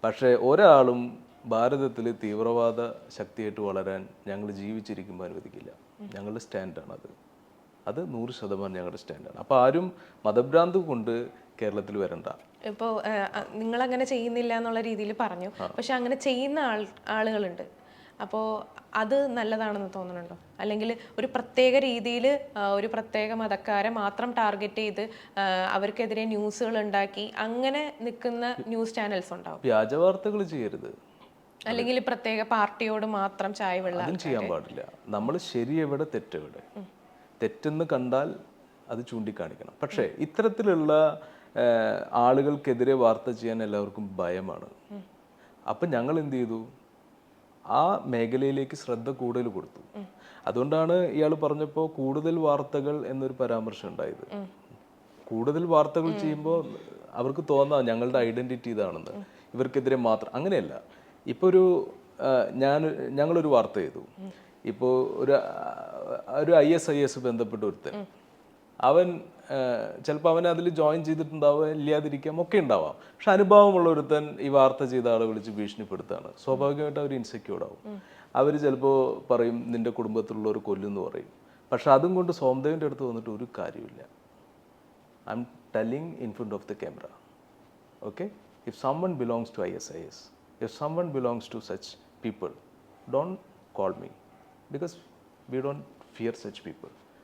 പക്ഷേ ഒരാളും ഭാരതത്തിൽ തീവ്രവാദ ശക്തിയായിട്ട് വളരാൻ ഞങ്ങൾ ജീവിച്ചിരിക്കുമ്പോൾ അനുവദിക്കില്ല. ഞങ്ങളുടെ സ്റ്റാൻഡാണത്. അത് 100% ഞങ്ങളുടെ സ്റ്റാൻഡാണ്. അപ്പോൾ ആരും മതഭ്രാന്ത് കൊണ്ട് കേരളത്തിൽ വരണ്ട. ഇപ്പോൾ നിങ്ങളങ്ങനെ ചെയ്യുന്നില്ല എന്നുള്ള രീതിയിൽ പറഞ്ഞു, പക്ഷെ അങ്ങനെ ചെയ്യുന്ന ആളുകളുണ്ട്. അപ്പോൾ അത് നല്ലതാണെന്ന് തോന്നുന്നുണ്ടോ? അല്ലെങ്കിൽ ഒരു പ്രത്യേക രീതിയിൽ ഒരു പ്രത്യേക മതക്കാരെ മാത്രം ടാർഗറ്റ് ചെയ്ത് അവർക്കെതിരെ ന്യൂസുകൾ ഉണ്ടാക്കി അങ്ങനെ നിൽക്കുന്ന ന്യൂസ് ചാനൽസ് ഉണ്ടാവും. വ്യാജ വാർത്തകൾ ചെയ്യരുത്. അല്ലെങ്കിൽ പ്രത്യേക പാർട്ടിയോട് മാത്രം ചായ്വുള്ള അതും ചെയ്യാൻ പാടില്ല. നമ്മൾ ശരിയെവിടെ തെറ്റെവിടെ, തെറ്റെന്ന് കണ്ടാൽ അത് ചൂണ്ടിക്കാണിക്കണം. പക്ഷേ ഇത്തരത്തിലുള്ള ആളുകൾക്കെതിരെ വാർത്ത ചെയ്യാൻ എല്ലാവർക്കും ഭയമാണ്. അപ്പം ഞങ്ങൾ എന്ത് ചെയ്തു, ആ മേഖലയിലേക്ക് ശ്രദ്ധ കൂടുതൽ കൊടുത്തു. അതുകൊണ്ടാണ് ഇയാൾ പറഞ്ഞപ്പോൾ കൂടുതൽ വാർത്തകൾ എന്നൊരു പരാമർശം ഉണ്ടായത്. കൂടുതൽ വാർത്തകൾ ചെയ്യുമ്പോൾ അവർക്ക് തോന്നാം ഞങ്ങളുടെ ഐഡന്റിറ്റി ഇതാണെന്ന്, ഇവർക്കെതിരെ മാത്രം. അങ്ങനെയല്ല. ഇപ്പോൾ ഞങ്ങളൊരു വാർത്ത ചെയ്തു. ഇപ്പോൾ ഒരു ISIS ബന്ധപ്പെട്ട ഒരുത്തൻ, അവൻ ചിലപ്പോൾ അവൻ അതിൽ ജോയിൻ ചെയ്തിട്ടുണ്ടാവുക, ഇല്ലാതിരിക്കാം, ഒക്കെ ഉണ്ടാവാം. പക്ഷെ അനുഭവമുള്ള ഒരുത്തൻ ഈ വാർത്ത ചെയ്ത ആളെ വിളിച്ച് ഭീഷണിപ്പെടുത്താണ്. സ്വാഭാവികമായിട്ട് അവർ ഇൻസെക്യൂർഡ് ആവും. അവർ ചിലപ്പോൾ പറയും നിന്റെ കുടുംബത്തിലുള്ളവർ കൊല്ലുമെന്ന് പറയും. പക്ഷെ അതും കൊണ്ട് സോമദേവിൻ്റെ അടുത്ത് വന്നിട്ട് ഒരു കാര്യമില്ല. I am telling in front of the camera. Okay, if someone belongs to ISIS, if someone belongs to such people, don't call me because we don't fear such people.